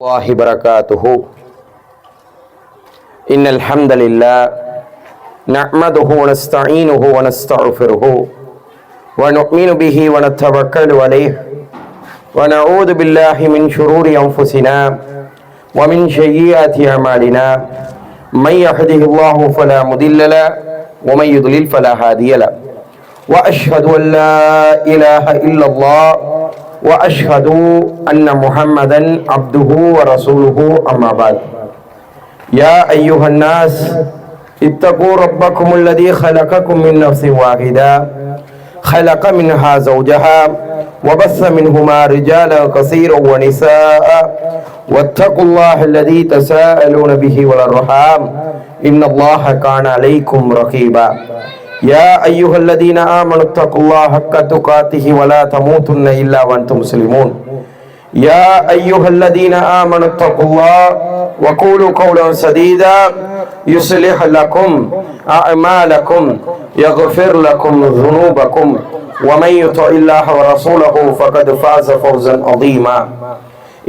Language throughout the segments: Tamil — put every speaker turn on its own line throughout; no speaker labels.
الله وبركاته. إن الحمد لله نحمده ونستعينه ونستغفره ونؤمن به ونتوكل عليه ونعوذ بالله من شرور أنفسنا ومن سيئات أعمالنا. من يهده الله فلا مضل له ومن يضلل فلا هادي له. وأشهد أن لا إله إلا الله وأشهد أن محمدا عبده ورسوله. أما بعد. يا أيها الناس اتقوا ربكم الذي خلقكم من نفس واحدة خلق منها زوجها وبث منهما رجالا كثيرا ونساء واتقوا الله الذي تساءلون به والأرحام إن الله كان عليكم رقيبا. يا أيها الذين آمنوا اتقوا الله حق تقاته ولا تموتن إلا وأنتم مسلمون. يا أيها الذين آمنوا اتقوا الله وقولوا قولا سديدا يصلح لكم أعمالكم يغفر لكم ذنوبكم ومن يطع الله ورسوله فقد فاز فوزا عظيما.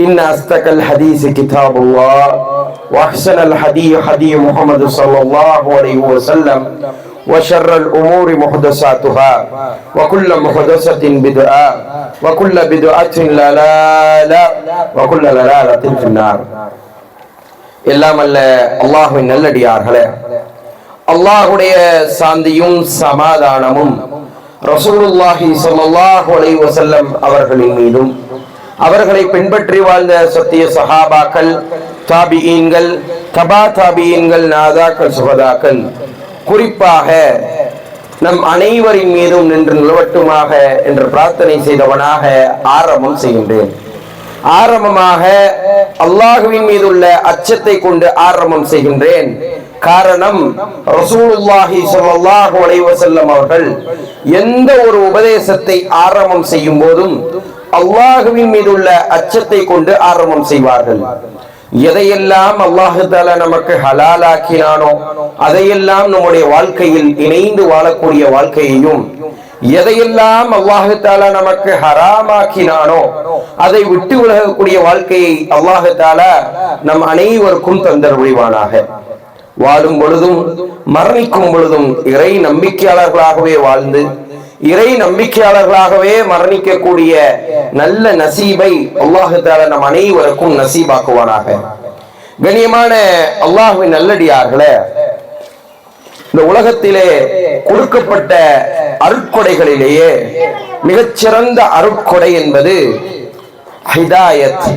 إن أصدق الحديث كتاب الله وأحسن الحديث حديث محمد صلى الله عليه وسلم وشر الأمور محدثاتها وكل محدثة بدعة وكل بدعة ضلالة وكل ضلالة في النار. எல்லாம் அல்ல அல்லாஹ்வின் நல்லடியார்களே, அல்லாஹ்வுடைய சாந்தியும் சமாதானமும் ரசூலுல்லாஹி ஸல்லல்லாஹு அலைஹி வஸல்லம் அவர்களின் மீதும் அவர்களை பின்பற்றி வாழ்ந்த சத்திய சஹாபாக்கள், தாபிஈன்கள், தபா தாபிஈன்கள், நாதாக்கள், சுஹதாக்கள், குறிப்பாக நம் அனைவரின் மீதும் நின்று நிலவட்டுமாக என்று பிரார்த்தனை செய்தவனாக ஆரம்பம் செய்கின்றேன். ஆரம்பமாக அல்லாஹுவின் மீது உள்ள அச்சத்தை கொண்டு ஆரம்பம் செய்கின்றேன். காரணம், ரசூலுல்லாஹி ஸல்லல்லாஹு அலைஹி வஸல்லம் அவர்கள் எந்த ஒரு உபதேசத்தை ஆரம்பம் செய்யும் போதும் அல்லாஹுவின் மீது உள்ள அச்சத்தை கொண்டு ஆரம்பம் செய்வார்கள். எதையெல்லாம் அல்லாஹு தஆலா நமக்கு ஹலாலாக்கினானோ அதையெல்லாம் நம்முடைய வாழ்க்கையில் இணைந்து வாழக்கூடிய வாழ்க்கையையும், எதையெல்லாம் அல்லாஹு தஆலா நமக்கு ஹராமாக்கினானோ அதை விட்டு விலகக்கூடிய வாழ்க்கையை அல்லாஹு தஆலா நம் அனைவருக்கும் தந்தருள்வானாக. வாழும் பொழுதும் மரணிக்கும் பொழுதும் இறை நம்பிக்கையாளர்களாகவே வாழ்ந்து இறை நம்பிக்கையாளர்களாகவே மரணிக்கக்கூடிய நல்ல நசீபை அல்லாஹு தஆலா நம் அனைவருக்கும் நசீபாக்குவானாக. கண்ணியமான அல்லாஹ்வின் நல்லடியார்களே, இந்த உலகத்திலே கொடுக்கப்பட்ட அருட்கொடைகளிலேயே மிகச்சிறந்த அருட்கொடை என்பது ஹிதாயத்.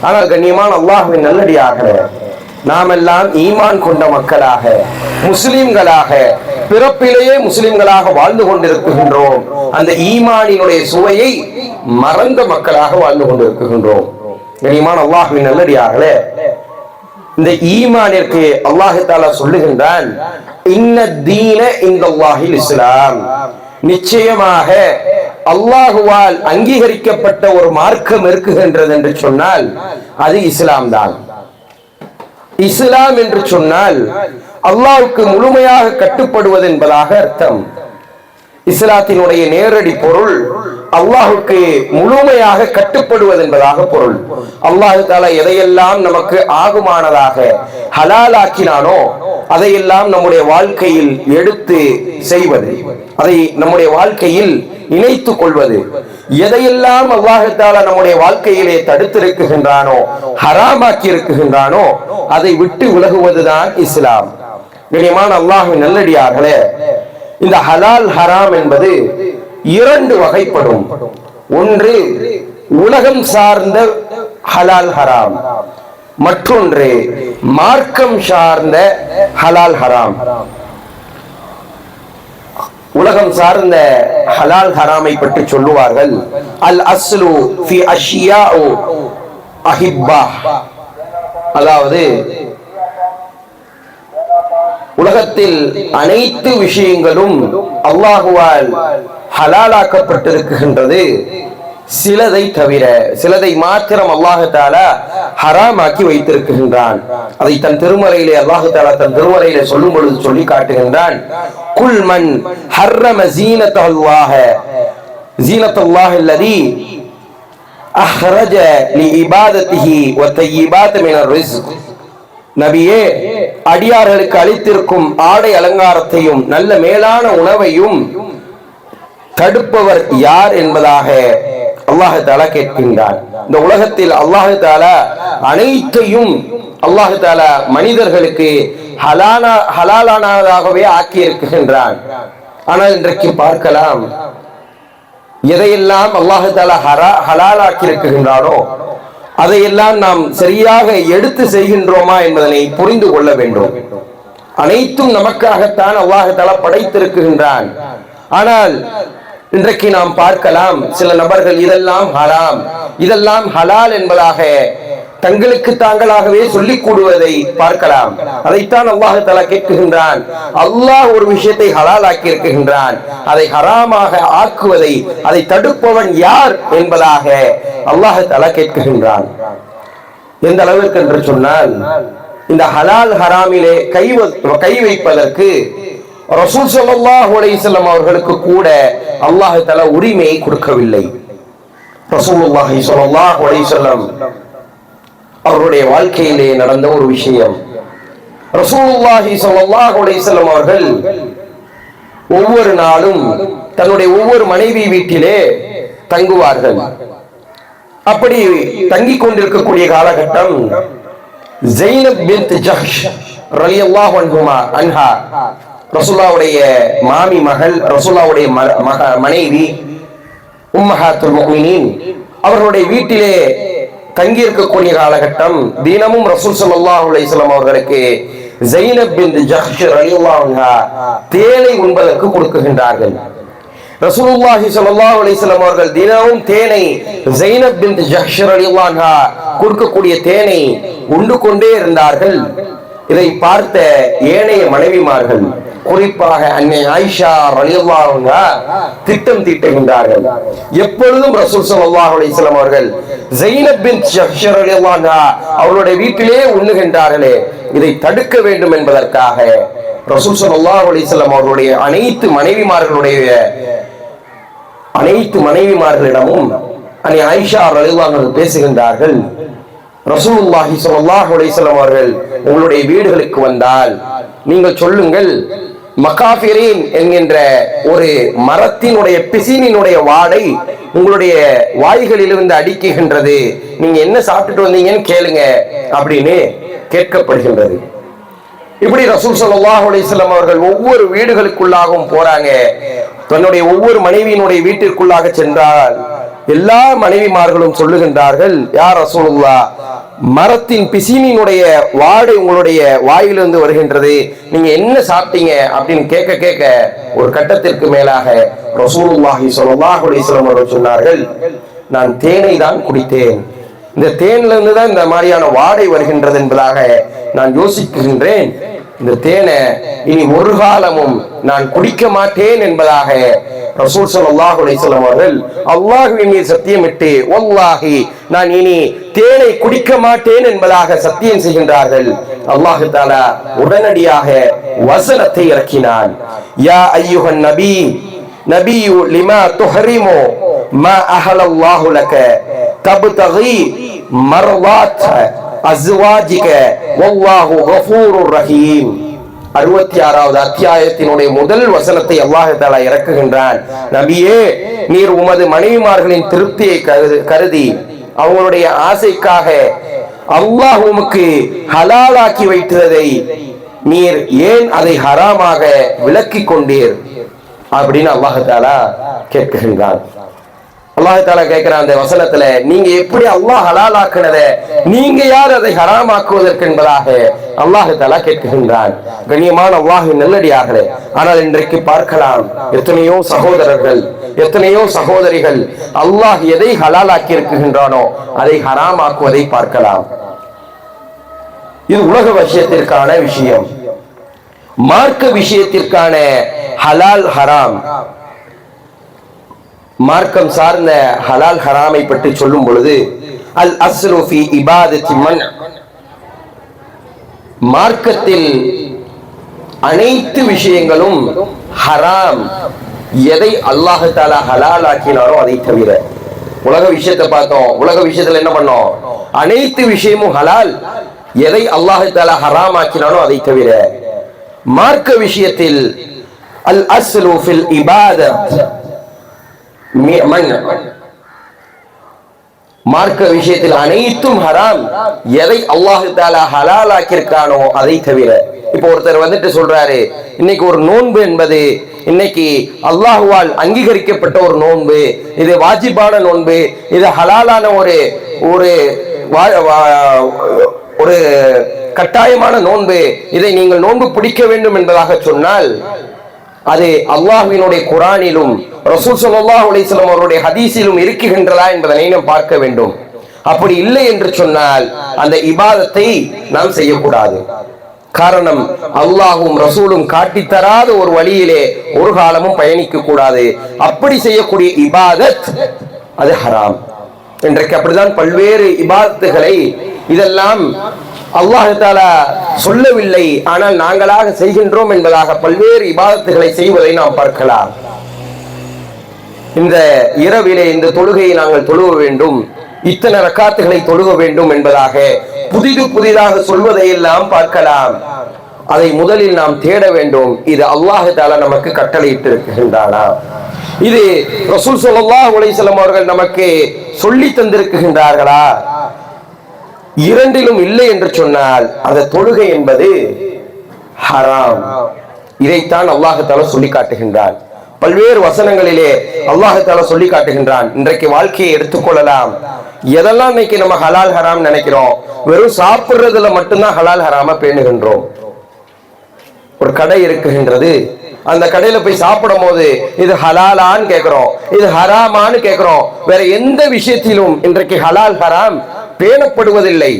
ஆனால் கண்ணியமான அல்லாஹ்வின் நல்லடியார்களே, நாமெல்லாம் ஈமான் கொண்ட மக்களாக, முஸ்லிம்களாக, பிறப்பிலேயே முஸ்லிம்களாக வாழ்ந்து கொண்டிருக்கின்றோம். அந்த ஈமானினுடைய சுவையை மறந்த மக்களாக வாழ்ந்து கொண்டிருக்கின்றோம். கண்ணியமான அல்லாஹ்வின் நல்லடியார்களே, இந்த ஈமானிற்கு அல்லாஹ் தஆலா சொல்லுகின்றான், இன்ன தீன இன்தல்லாஹில் இஸ்லாம். நிச்சயமாக அல்லாஹுவால் அங்கீகரிக்கப்பட்ட ஒரு மார்க்கம் இருக்குகின்றது என்று சொன்னால் அது இஸ்லாம் தான். இஸ்லாம் என்று சொன்னால் அல்லாஹ்வுக்கு முழுமையாக கட்டுப்படுவது என்பதாக அர்த்தம். இஸ்லாத்தினுடைய நேரடி பொருள் அல்லாஹ்வுக்கு முழுமையாக கட்டுப்படுவது என்பதாக பொருள். அல்லாஹ் தஆலா எதையெல்லாம் நமக்கு ஆகுமானதாக ஹலாலாக்கினானோ அதையெல்லாம் நம்முடைய வாழ்க்கையில் எடுத்து செய்வது, அதை நம்முடைய வாழ்க்கையில் இணைத்துக் கொள்வது. எதையெல்லாம் அல்லாஹ் தஆலா நம்முடைய வாழ்க்கையிலே தடுத்திருக்கின்றானோ, ஹராமாக்கி இருக்குகின்றானோ அதை விட்டு விலகுவதுதான் இஸ்லாம். கண்ணியமான அல்லாஹ்வின் நல்லடியார்களே, இந்த ஹலால் ஹராம் என்பது இரண்டு வகைப்படும். ஒன்று உலகம் சார்ந்த ஹலால் ஹராம், மற்றொன்று மார்க்கம் சார்ந்த ஹலால் ஹராம். உலகம் சார்ந்த ஹலால் ஹராமை பற்றி சொல்லுவார்கள், அல் அஸ்லு ஃபி அஷ்யாஉ அஹிப்பா. அதாவது உலகத்தில் அனைத்து விஷயங்களும் அல்லாஹுவால் ஹலாலாக்கப்பட்டிருக்கின்றது, சிலதை தவிர, சிலதை மாத்திரம் அல்லாஹ் தஆலா ஹராமாக்கி வைத்திருக்கின்றான். அதை தன் திருமறையிலே அல்லாஹ் தஆலா தன் திருமறையிலே சொல்லும் பொழுது சொல்லி காட்டுகின்றான், குல் மன் ஹர்ரம ஸீனத்தல்லாஹ ஸீனத்தல்லாஹ் அல்லதி அஹ்ரஜ லிஇபாதத்திஹி வ தய்யிபாத் மினர் ரிஸ்க். நபியே, அடியார்களுக்கு அளித்திருக்கும் ஆடை அலங்காரத்தையும் நல்ல மேலான உணவையும் தடுப்பவர் யார் என்பதாக அல்லாஹ் தஆலா கேட்கின்றான். இந்த உலகத்தில் அல்லாஹ் தஆலா அனைத்தையும் அல்லாஹ் தஆலா மனிதர்களுக்கு ஹலாலானதாகவே ஆக்கி இருக்கின்றான். ஆனால் இன்றைக்கு பார்க்கலாம், எதையெல்லாம் அல்லாஹ் தஆலா ஹலாலாக்கி இருக்கின்றானோ அதையெல்லாம் நாம் சரியாக எடுத்து செய்கின்றோமா என்பதனை புரிந்து கொள்ள வேண்டும். அனைத்தும் நமக்காகத்தான் அல்லாஹ் தஆலா படைத்திருக்கின்றான். ஆனால் இன்றைக்கு நாம் பார்க்கலாம், சில நபர்கள் இதெல்லாம் ஹராம், இதெல்லாம் ஹலால் என்பதாக தங்களுக்கு தாங்களாகவே சொல்லிக் கூடுவதை பார்க்கலாம். அதைத்தான் அல்லாஹ் தஆலா கேட்கின்றான். அல்லாஹ் ஒரு விஷயத்தை ஹலால் ஆக்கி இருக்கின்றான், அதை ஹராமாக ஆக்குவதை, அதை தடுப்பவன் யார் என்பதாக அல்லாஹ் தஆலா கேட்கின்றான். எந்த அளவிற்கு என்று சொன்னால், இந்த ஹலால் ஹராமிலே கை வைப்பதற்கு ரசூல் ஸல்லல்லாஹு அலைஹி வஸல்லம் அவர்களுக்கு கூட அல்லாஹ் தஆலா உரிமையை கொடுக்கவில்லை. ரசூலுல்லாஹி ஸல்லல்லாஹு அலைஹி வஸல்லம் அவருடைய வாழ்க்கையிலே நடந்த ஒரு விஷயம். ரசூலுல்லாஹி ஸல்லல்லாஹு அலைஹி வஸல்லம் அவர்கள் ஒவ்வொரு நாளும் தன்னுடைய ஒவ்வொரு மனைவி வீட்டிலே தங்குவார்கள். அப்படி தங்கிக் கொண்டிருக்கக்கூடிய காலகட்டம் ஸைனப் பின்த் ஜஹ்ஷ் ரலியல்லாஹு அன்ஹா, ரசூலுல்லாஹ்வுடைய மாமி மகள், ரசூலுல்லாஹ்வுடைய மனைவி உம்மஹாத்துல் முஃமினீன், அவர்களுடைய வீட்டிலே தங்கி இருக்கக்கூடிய காலகட்டம் தினமும் ரசூல் ஸல்லல்லாஹு அலைஹி வஸல்லம் அவர்களுக்கு ஸைனப் பின்த் ஜஹ்ஷ் ரலியல்லாஹு அன்ஹா தேனை உண்பதற்கு கொடுக்கின்றார்கள். ரசூலுல்லாஹி ஸல்லல்லாஹு அலைஹி வஸல்லம் அவர்கள் தினமும் தேனை, ஸைனப் பின்த் ஜஹ்ஷ் ரலியல்லாஹு அன்ஹா கொடுக்கக்கூடிய தேனை உண்டு கொண்டே இருந்தார்கள். இதை பார்த்த ஏனைய மனைவிமார்கள், குறிப்பாக அன்னை ஆயிஷா ரலியல்லாஹு அன்ஹா திட்டம் தீட்டுகின்றார்கள். எப்பொழுதும் ரசூல் ஸல்லல்லாஹு அலைஹி வஸல்லம் அவர்கள் ஸைனப் பின்த் ஜஹ்ஷ் ரலியல்லாஹு அன்ஹா அவருடைய வீட்டிலே உண்ணுகின்றார்களே, இதை தடுக்க வேண்டும் என்பதற்காக ரசூல் ஸல்லல்லாஹு அலைஹி வஸல்லம் அவர்களுடைய அனைத்து மனைவிமார்களிடமும் அன்னை ஆயிஷா ரலியல்லாஹு அன்ஹா பேசுகின்றார்கள். ரசூலுல்லாஹி ஸல்லல்லாஹு அலைஹி வஸல்லம் அவர்கள் உங்களுடைய வீடுகளுக்கு வந்தால் நீங்கள் சொல்லுங்கள், மகாஃபிரீன் என்கின்ற ஒரு மரத்தினுடைய பிசினினுடைய வாடை உங்களுடைய வாய்களிலிருந்து அடிக்குகின்றது, நீங்க என்ன சாப்பிட்டுட்டு வந்தீங்கன்னு கேளுங்க அப்படின்னு கேட்கப்படுகின்றது. இப்படி ரசூல் ஸல்லல்லாஹு அலைஹி வஸல்லம் அவர்கள் ஒவ்வொரு வீடுகளுக்குள்ளாகவும் போறாங்க. தன்னுடைய ஒவ்வொரு மனைவியினுடைய வீட்டிற்குள்ளாக சென்றால் எல்லா மனைவிமார்களும் சொல்லுகின்றார்கள், யா ரசூலுல்லாஹ், மரத்தின் பிசினினுடைய வாடை உங்களுடைய வாயிலிருந்து வருகின்றது, நீங்க என்ன சாப்பிட்டீங்க அப்படின்னு கேட்க ஒரு கட்டத்திற்கு மேலாக ரசூலுல்லாஹி ஸல்லல்லாஹு அலைஹி வஸல்லம் அவர்கள் சொன்னார்கள், நான் தேனை தான் குடித்தேன், இந்த தேன்ல இருந்து தான் இந்த மாதிரியான வாடை வருகின்றது என்பதாக நான் யோசிக்கின்றேன். இந்த தேனை இனி ஒரு காலமும் நான் குடிக்க மாட்டேன் என்பதாக ரசூல் ஸல்லல்லாஹு அலைஹி வஸல்லம் அவர்கள் அல்லாஹ்வின் மீது சத்தியமிட்டு, வல்லாஹி நான் இனி தேனை குடிக்க மாட்டேன் என்பதாக சத்தியம் செய்கின்றார்கள். அல்லாஹ் தஆலா உடனடியாக வசனத்தை இறக்கினான். யா அய்யுஹன் நபி நபியு லிமா துஹரிமு மா அஹலல்லாஹு லக தப்தகி மர்வாத் அஸ்வாஜிக வல்லாஹு கஃபூருர் ரஹீம். 66வது அத்தியாயத்தினுடைய முதல் வசனத்தை அல்லாஹ் தஆலா இறக்குகின்றான். நபியே, நீர் உமது மனைவிமார்களின் திருப்தியை கருதி அவங்களுடைய ஆசைக்காக அல்லாஹ் உமக்கு ஹலாலாக்கி வைத்ததை நீர் ஏன் அதை ஹராமாக விலக்கி கொண்டீர் அப்படின்னு அல்லாஹ் தஆலா கேட்கின்றான். அல்லாஹ் தஆலா கேட்கிறான் அந்த வசனத்துல, நீங்க எப்படி அல்லாஹ் ஹலாலாக்குனதை நீங்க யார் அதை ஹராமாக்குவதற்கு என்பதாக அல்லாஹ் தஆலா கேட்கின்றான். கண்ணியமான அல்லாஹ்வின் நல்லடியார்களே, ஆனால் இன்றைக்கு பார்க்கலாம், எத்தனையோ சகோதரர்கள், எத்தனையோ சகோதரிகள் அல்லாஹ் எதை ஹலாலாக்கி இருக்கின்றானோ அதை ஹராமாக்குவதை பார்க்கலாம். இது உலக விஷயத்திற்கான விஷயம். மார்க்க விஷயத்திற்கான ஹலால் ஹராம், மார்க்கம் சார்ந்த ஹலால் ஹராமை பற்றி சொல்லும் பொழுது அல் அஸ்லு ஃபீ இபாதத்தி மன், மார்க்கத்தில் அனைத்து விஷயங்களும் ஹராம், எதை அல்லாஹ் தஆலா ஹலால் ஆக்கினாரோ அதை தவிர. உலக விஷயத்தை பார்த்தோம். உலக விஷயத்துல என்ன பண்ணோம்? அனைத்து விஷயமும் ஹலால். எதை அல்லாஹ் தஆலா ஹராம் ஆக்கினானோ அதை தவிர. மார்க்க விஷயத்தில் அல் அஸ்லு ஃபில் இபாதத், மார்க்க விஷயத்தில் அனைத்தும் ஹராம். எதை அல்லாஹ் தஆலா ஹலால் ஆக்கியிருக்கானோ அதை தவிர. இப்போ ஒருத்தர் வந்துட்டு சொல்றாரு, இன்னைக்கு ஒரு நோன்பு என்பது இன்னைக்கு அல்லாஹுவால் அங்கீகரிக்கப்பட்ட ஒரு நோன்பு, இது வாஜிபான நோன்பு, இது ஹலாலான ஒரு ஒரு கட்டாயமான நோன்பு, இதை நீங்கள் நோன்பு பிடிக்க வேண்டும் என்பதாக சொன்னால் அது அல்லாஹ்வினுடைய குர்ஆனிலும் ரசூல் ஸல்லல்லாஹு அலைஹி வஸல்லம் அவருடைய ஹதீஸிலும் இருக்குகின்றதா என்பதை நாம் பார்க்க வேண்டும். அப்படி இல்லை என்று சொன்னால் அந்த இபாதத்தை நாம் செய்யக்கூடாது. காரணம், அல்லாஹும் ரசூலும் காட்டித்தராத ஒரு வழியிலே ஒரு காலமும் பயணிக்க கூடாது. அப்படி செய்யக்கூடிய இபாதத் அது ஹராம். இன்றைக்கு அப்படிதான் பல்வேறு இபாதத்துகளை, இதெல்லாம் அல்லாஹ் தஆலா சொல்லவில்லை, ஆனால் நாங்களாக செய்கின்றோம் என்பதாக பல்வேறு இபாதத்துகளை செய்வதை நாம் பார்க்கலாம். இந்த இரவிலே இந்த தொழுகையை நாங்கள் தொழுக வேண்டும், இத்தனை ரக்காத்துகளை தொழுக வேண்டும் என்பதாக புதிதாக சொல்வதையெல்லாம் பார்க்கலாம். அதை முதலில் நாம் தேட வேண்டும். இது அல்லாஹ் தஆலா நமக்கு கட்டளையிட்டு இருக்கின்றானா? இது ரசூல் ஸல்லல்லாஹு அலைஹி வஸல்லம் அவர்கள் நமக்கு சொல்லி தந்திருக்கின்றார்களா? இரண்டிலும் இல்லை என்று சொன்னால் அந்த தொழுகை என்பது ஹராம். இதைத்தான் அல்லாஹ் தஆலா சொல்லி காட்டுகின்றான். பல்வேறு வசனங்களிலே அல்லாஹ் தஆலா சொல்லி காட்டுகின்றான். இன்றைக்கு வாழ்க்கையை எடுத்துக்கொள்ளலாம். எதெல்லாம் இன்னைக்கு நம்ம ஹலால் ஹராம் நினைக்கிறோம்? வெறும் சாப்பிடுறதுல மட்டும்தான் ஹலால் ஹராம பேணுகின்றோம். ஒரு கடை இருக்குகின்றது, அந்த கடையில போய் சாப்பிடும் போது இது ஹலாலான்னு கேட்கிறோம், இது ஹராமான்னு கேட்கிறோம். வேற எந்த விஷயத்திலும் இன்றைக்கு ஹலால் ஹராம் பேணப்படுவதில்லை.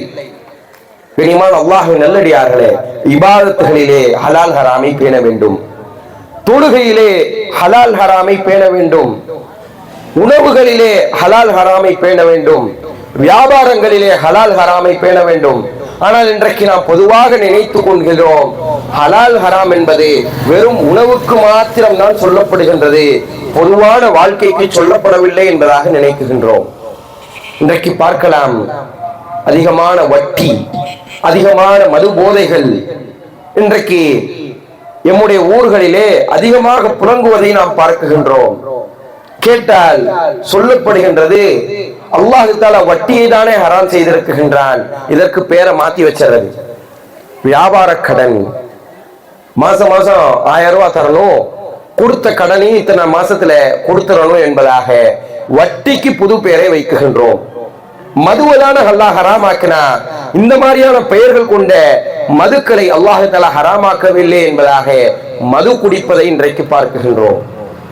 கனிமான அல்லாஹ்வின் நல்லடியார்களே, இபாதத்துகளிலே ஹலால் ஹராமை பேண வேண்டும். தொழுகையிலே ஹலால் ஹராமை பேண வேண்டும். உணவுகளிலே ஹலால் ஹராமை பேண வேண்டும். வியாபாரங்களிலே ஹலால் ஹராமை பேண வேண்டும். ஆனால் இன்றைக்கு நாம் பொதுவாக நினைத்துக் கொள்கிறோம், ஹலால் ஹராம் என்பது வெறும் உணவுக்கு மாத்திரம் தான் சொல்லப்படுகின்றது, பொதுவான வாழ்க்கைக்கு சொல்லப்படவில்லை என்பதாக நினைக்கின்றோம். இன்றைக்கு பார்க்கலாம், அதிகமான வட்டி, அதிகமான மது போதைகள் இன்றைக்கு எம்முடைய ஊர்களிலே அதிகமாக புழங்குவதை நாம் பார்க்கின்றோம். கேட்டால் சொல்லப்படுகின்றது, அல்லாஹ் தஆலா வட்டியை தானே ஹராம் செய்திருக்கின்றான், இதற்கு பேரை மாத்தி வச்சிருது வியாபார கடன். மாசம் 1000 ரூபாய் தரணும், கொடுத்த கடனை இத்தனை மாசத்துல கொடுத்துடணும் என்பதாக வட்டிக்கு புது பெயரை வைக்கின்றோம். மதுவதான அல்லாஹ் ஹராமாக்கினா, இந்த மாதிரியான பெயர்கள் கொண்ட மதுக்களை அல்லாஹ் தஆலா ஹராமாக்கவில்லை என்பதாக மது குடிப்பதை இன்றைக்கு பார்க்கின்றோம்.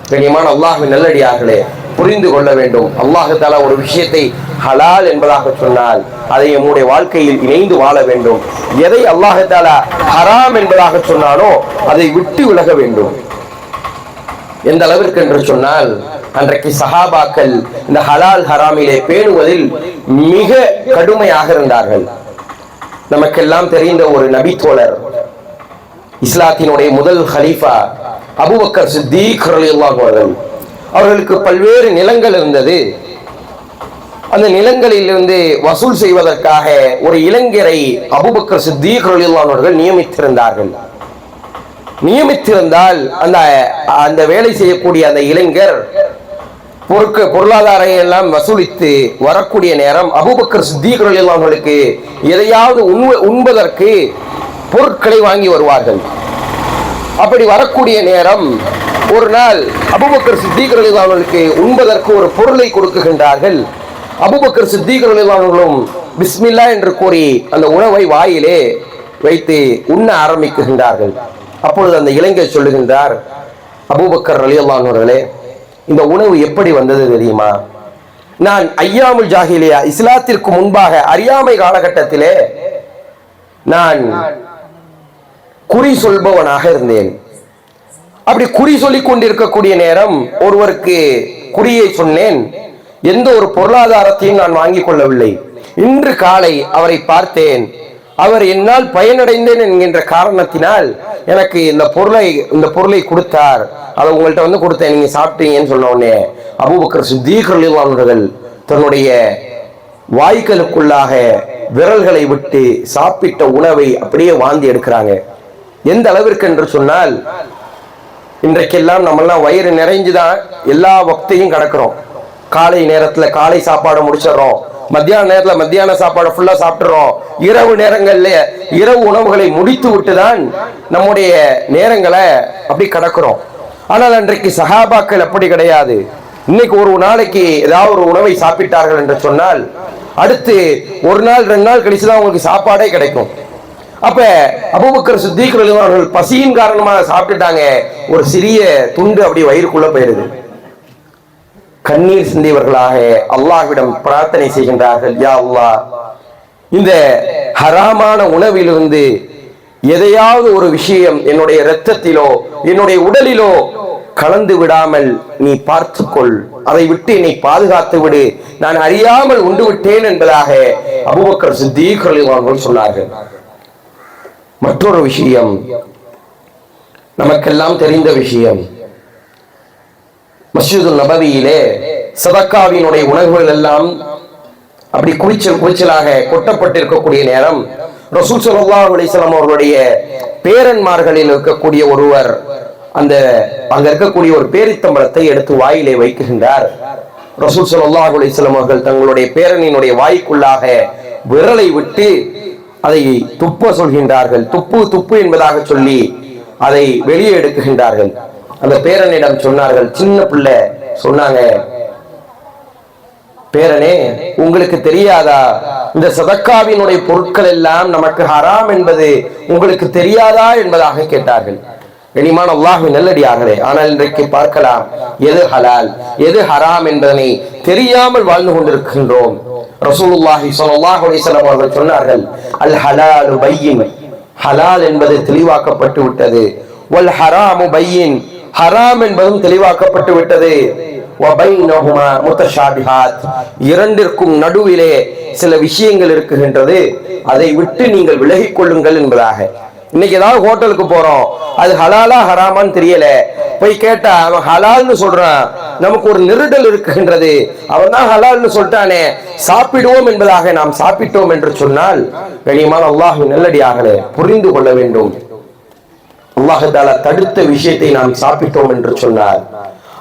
கண்ணியமான அல்லாஹ்வின் நல்லடியார்களே, புரிந்து கொள்ள வேண்டும். அல்லாஹ் தஆலா ஒரு விஷயத்தை ஹலால் என்பதாக சொன்னால் அதை நம்முடைய வாழ்க்கையில் இணைந்து வாழ வேண்டும். எதை அல்லாஹ் தஆலா ஹராம் என்பதாக சொன்னாலோ அதை விட்டு விலக வேண்டும். எந்த அளவிற்கு என்று சொன்னால், அன்றைக்கு சஹாபாக்கள் இந்த ஹலால் ஹராமிலே பேணுவதில் மிக கடுமையாக இருந்தார்கள். நமக்கெல்லாம் தெரிந்த ஒரு நபி தோழர், இஸ்லாத்தினுடைய முதல் ஹலீஃபா அபூபக்கர் சித்தீக் ரலியல்லாஹு அன்ஹு அவர்களுக்கு பல்வேறு நிலங்கள் இருந்தது. அந்த நிலங்களிலிருந்து வசூல் செய்வதற்காக ஒரு இளைஞரை அபூபக்கர் சித்தீக் ரலியல்லாஹு அன்ஹு அவர்கள் நியமித்திருந்தால் அந்த வேலை செய்யக்கூடிய அந்த இளைஞர் பொருளாதார எல்லாம் வசூலித்து வரக்கூடிய நேரம் அபூபக்கர் சித்தீக் ரலியல்லாஹு அன்ஹு அவர்களுக்கு எதையாவது உண்பதற்கு பொருட்களை வாங்கி வருவார்கள். அப்படி வரக்கூடிய நேரம் ஒரு நாள் அபூபக்கர் சித்தீக் ரலியல்லாஹு அன்ஹு அவர்களுக்கு உண்பதற்கு ஒரு பொருளை கொடுக்குகின்றார்கள். அபூபக்கர் சித்தீக் ரலியல்லாஹு அன்ஹு அவர்களும் பிஸ்மில்லா என்று கூறி அந்த உணவை வாயிலே வைத்து உண்ண ஆரம்பிக்கின்றார்கள். அப்பொழுது அந்த இளைஞர் சொல்லுகின்றார், அபூபக்கர் ரலியல்லாஹு அன்ஹு அவர்களே, இந்த உணவு எப்படி வந்தது தெரியுமா? நான் ஐயாமுல் ஜாஹிலியா, இஸ்லாத்திற்கு முன்பாக அறியாமை காலகட்டத்திலே நான் குறி சொல்பவனாக இருந்தேன். அப்படி குறி சொல்லிக் கொண்டிருக்கக்கூடிய நேரம் ஒருவருக்கு குறியை சொன்னேன். எந்த ஒரு பொருளாதாரத்தையும் நான் வாங்கிக் கொள்ளவில்லை. இன்று காலை அவரை பார்த்தேன். அவர் என்னால் பயனடைந்தேன் என்கின்ற காரணத்தினால் எனக்கு இந்த பொருளை கொடுத்தார். அதை உங்கள்கிட்ட வந்து கொடுத்தேன், நீங்க சாப்பிட்டீங்கன்னு சொன்ன உடனே அபூபக்கர் சித்தீக் ரலியல்லாஹு அன்ஹு அவர்கள் தன்னுடைய வாய்களுக்குள்ளாக விரல்களை விட்டு சாப்பிட்ட உணவை அப்படியே வாந்தி எடுக்கிறாங்க. எந்த அளவிற்கு என்று சொன்னால், இன்றைக்கெல்லாம் நம்மெல்லாம் வயிறு நிறைஞ்சுதான் எல்லா வக்தையும் கடக்கிறோம். காலை நேரத்தில் காலை சாப்பாடு முடிச்சிடறோம், மத்தியான நேரத்தில் மத்தியான சாப்பாடு ஃபுல்லா சாப்பிட்டுறோம், இரவு நேரங்கள்ல இரவு உணவுகளை முடித்து விட்டுதான் நம்முடைய நேரங்களை அப்படி கடக்கிறோம். ஆனால் அன்றைக்கு சஹாபாக்கள் அப்படி கிடையாது. இன்னைக்கு ஒரு நாளைக்கு ஏதாவது ஒரு உணவை சாப்பிட்டார்கள் என்று சொன்னால் அடுத்து ஒரு நாள் 2 நாள் கழிச்சுதான் உங்களுக்கு சாப்பாடே கிடைக்கும். அப்ப அபூபக்கர் சித்தீக் ரலியல்லாஹு அன்ஹு பசியின் காரணமாக சாப்பிட்டுட்டாங்க, ஒரு சிறிய துண்டு அப்படி வயிறுக்குள்ள போயிருது. கண்ணீர் சிந்தியவர்களாக அல்லாஹ்விடம் பிரார்த்தனை செய்கின்றார்கள், யா அல்லாஹ், இந்த ஹராமான உணவிலிருந்து எதையாவது ஒரு விஷயம் என்னுடைய இரத்தத்திலோ என்னுடைய உடலிலோ கலந்து விடாமல் நீ பார்த்துக்கொள், அதை விட்டு என்னை பாதுகாத்து விடு, நான் அறியாமல் உண்டு விட்டேன் என்பதாக அபூபக்கர் சித்தீக் ரலியல்லாஹு அன்ஹு சொன்னார்கள். மற்றொரு விஷயம், நமக்கெல்லாம் தெரிந்த விஷயம், மஸ்ஜிதுல் நபவியிலே சதக்காவினுடைய உணவுகள் எல்லாம் அப்படி குவிச்சலாக கொட்டப்பட்டிருக்கக்கூடிய நேரம் ரசூல் ஸல்லல்லாஹு அலைஹி வஸல்லம் அவர்களுடைய பேரன்மார்களில் இருக்கக்கூடிய ஒருவர் அங்க இருக்கக்கூடிய ஒரு பேரித்தம்பளத்தை எடுத்து வாயிலே வைக்கின்றார். ரசூல் ஸல்லல்லாஹு அலைஹி வஸல்லம் அவர்கள் தங்களுடைய பேரனினுடைய வாய்க்குள்ளாக விரலை விட்டு அதை துப்ப சொல்கின்றார்கள். துப்பு துப்பு என்பதாக சொல்லி அதை வெளியே எடுக்குகின்றார்கள். அந்த பேரனிடம் சொன்னார்கள், சின்ன பிள்ளை சொன்னாங்க, பேரனே, உங்களுக்கு தெரியாதா இந்த சதக்காவினுடைய பொருட்கள் எல்லாம் நமக்கு ஹராம் என்பது உங்களுக்கு தெரியாதா என்பதாக கேட்டார்கள். கனிமான அல்லாஹ்வின் நல்லடியார்களே, ஆனால் இன்றைக்கு பார்க்கலாம், எது ஹலால் எது ஹராம் என்பதனை தெரியாமல் வாழ்ந்து கொண்டிருக்கின்றோம். ரசூலுல்லாஹி ஸல்லல்லாஹு அலைஹி வஸல்லம் அவர்கள் சொன்னார்கள், அல் ஹலாலு பையின், ஹலால் என்பது தெளிவாக்கப்பட்டு விட்டது, வல் ஹராமு பையின், ஹராம் என்பதும் தெளிவாக்கப்பட்டு விட்டது, வ பைனஹுமா முத்தஷாபிஹாத், இரண்டிற்கும் நடுவிலே சில விஷயங்கள் இருக்குகின்றது, அதை விட்டு நீங்கள் விலகிக் கொள்ளுங்கள் என்பதாக. இன்னைக்கு ஏதாவது ஹோட்டலுக்கு போறோம், அது ஹலாலா ஹராமான்னு தெரியல, போய் கேட்டா அவன் ஹலால்னு சொல்றான், நமக்கு ஒரு நெருடல் இருக்குகின்றது, அவன் தான் ஹலால்னு சொல்லிட்டானே, சாப்பிடுவோம் என்பதாக நாம் சாப்பிட்டோம் என்று சொன்னால், கனியமான அல்லாஹ்வின் நல்லடியார்களே, புரிந்து கொள்ள வேண்டும், அல்லாஹ் தஆலா தடுத்த விஷயத்தை நாம் சாப்பிட்டோம் என்று சொன்னால்,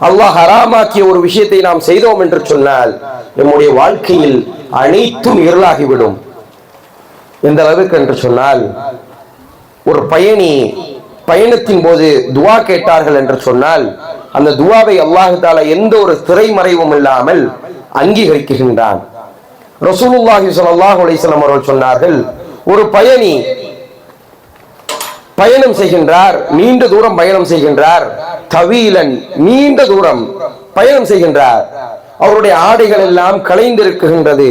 அல்லாஹ் ஹராமாக்கிய ஒரு விஷயத்தை நாம் செய்தோம் என்று சொன்னால், நம்முடைய வாழ்க்கையில் அனைத்தும் இருளாகிவிடும். எந்த அளவுக்கு என்று சொன்னால், ஒரு பயணத்தின் போது துவா கேட்டார்கள் என்று சொன்னால், அந்த துவாவை அல்லாஹ் தஆலா எந்த ஒரு திரைமறைவும் இல்லாமல் அங்கீகரிக்கின்றான். ரசூலுல்லாஹி ஸல்லல்லாஹு அலைஹி வஸல்லம் அவர்கள் சொன்னார்கள், ஒரு பயணம் செய்கின்றார், நீண்ட தூரம் பயணம் செய்கின்றார், தவீலன், நீண்ட தூரம் பயணம் செய்கின்றார், அவருடைய ஆடைகள் எல்லாம் கலைந்திருக்கின்றது,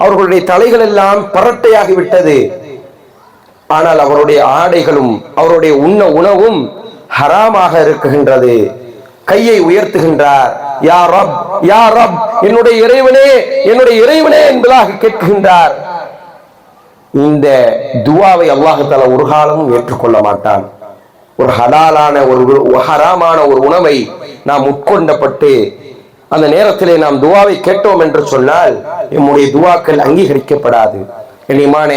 அவர்களுடைய தலைகள் எல்லாம் பரட்டையாகிவிட்டது, ஆனால் அவருடைய ஆடைகளும் அவருடைய உணவும் ஹராமாக இருக்குகின்றது. கையை உயர்த்துகின்றார், யா ரப் யா ரப், என்னுடைய இறைவனே என்னுடைய இறைவனே என்பதாக கேட்கின்றார். இந்த துவாவை அல்லாஹ் தஆலா ஒரு காலமும் ஏற்றுக்கொள்ள மாட்டான். ஒரு ஹலாலான ஒரு ஹராமான ஒரு உணவை நாம் உட்கொண்டப்பட்டு அந்த நேரத்திலே நாம் துவாவை கேட்டோம் என்று சொன்னால் நம்முடைய துவாக்கள் அங்கீகரிக்கப்படாது. கண்ணியமான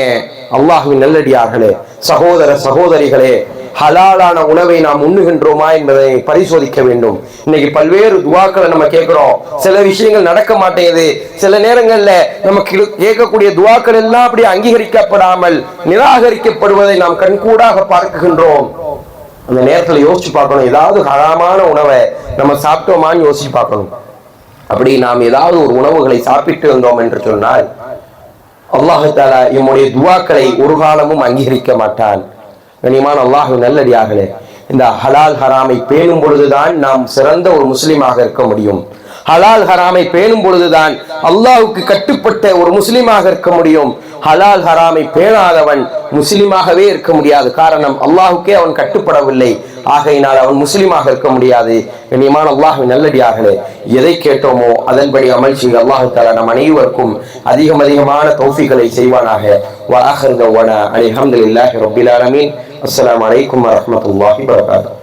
அல்லாஹ்வின் நல்லடியார்களே, சகோதர சகோதரிகளே, ஹலாலான உணவை நாம் உண்ணுகின்றோமா என்பதை பரிசோதிக்க வேண்டும். இன்னைக்கு பல்வேறு துவாக்களை நம்ம கேட்கிறோம், சில விஷயங்கள் நடக்க மாட்டேங்குது, சில நேரங்கள்ல நமக்கு கேட்கக்கூடிய துவாக்கள் எல்லாம் அப்படி அங்கீகரிக்கப்படாமல் நிராகரிக்கப்படுவதை நாம் கண்கூடாக பார்க்கின்றோம். அந்த நேரத்துல யோசிச்சு பார்க்கணும், ஏதாவது ஹராமான உணவை நம்ம சாப்பிட்டோமான்னு யோசிச்சு பார்க்கணும். அப்படி நாம் ஏதாவது ஒரு உணவுகளை சாப்பிட்டு இருந்தோம் என்று சொன்னால் அல்லாஹ் தஆலா நம்முடைய துவாக்களை ஒரு காலமும் அங்கீகரிக்க மாட்டான். கனிமான அல்லாஹ்வின் நல்லடியார்களே, இந்த ஹலால் ஹராமை பேணும் பொழுதுதான் நாம் சிறந்த ஒரு முஸ்லிமாக இருக்க முடியும். ஹலால் ஹராமை பேணும் பொழுதுதான் அல்லாஹ்வுக்கு கட்டுப்பட்ட ஒரு முஸ்லிமாக இருக்க முடியும். ஹலால் ஹராமை பேணாதவன் முஸ்லிமாகவே இருக்க முடியாது. காரணம், அல்லாஹ்வுக்கே அவன் கட்டுப்படவில்லை, ஆகையினால் அவன் முஸ்லிமாக இருக்க முடியாது. கண்ணியமான அல்லாஹ்வின் நல்லடியார்களே, எதை கேட்டோமோ அதன்படி அமல் செய்ய அல்லாஹ் தஆலா நம் அனைவருக்கும் அதிகமான தௌஃபீகளை செய்வானாக. வ ஆகிரு தஅவானா அல்ஹம்துலில்லாஹி ரப்பில் ஆலமீன். அஸ்ஸலாமு அலைக்கும் வரஹ்மத்துல்லாஹி வபரகாத்துஹு.